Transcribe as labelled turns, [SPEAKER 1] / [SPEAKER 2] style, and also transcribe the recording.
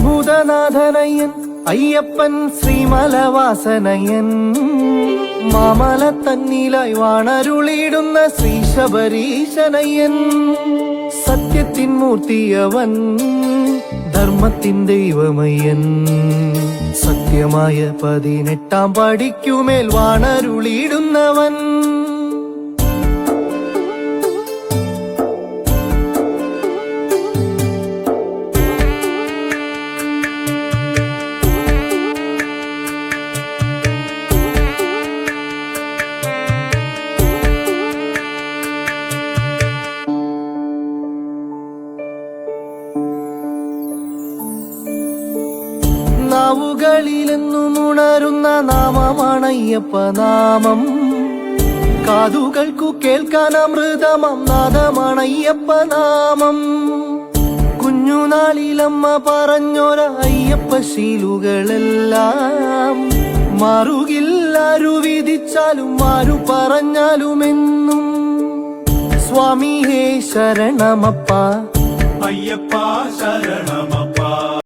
[SPEAKER 1] ശ്രീഭൂതനാഥനയ്യൻ അയ്യപ്പൻ ശ്രീമലവാസനയൻ മാമല തന്നിലായി വാണരുളിയിടുന്ന ശ്രീ ശബരീശനയ്യൻ സത്യത്തിൻ മൂർത്തിയവൻ ധർമ്മത്തിൻ ദൈവമയ്യൻ സത്യമായ 18 പടിക്കുമേൽ വാണരുളിയിടുന്നവൻ നാവുകളിലെന്നും ഉണരുന്ന നാമമാണയ്യപ്പ നാമം കാതുകൾക്കു കേൾക്കാൻ അമൃതമം നാദമാണയ്യപ്പ നാമം കുഞ്ഞുനാളിലമ്മ പറഞ്ഞൊര അയ്യപ്പ ശീലുകളെല്ലാം മാറുകില്ലാരു വിധിച്ചാലും ആരു പറഞ്ഞാലുമെന്നും സ്വാമിയേ ശരണമപ്പ
[SPEAKER 2] അയ്യപ്പ ശരണമപ്പ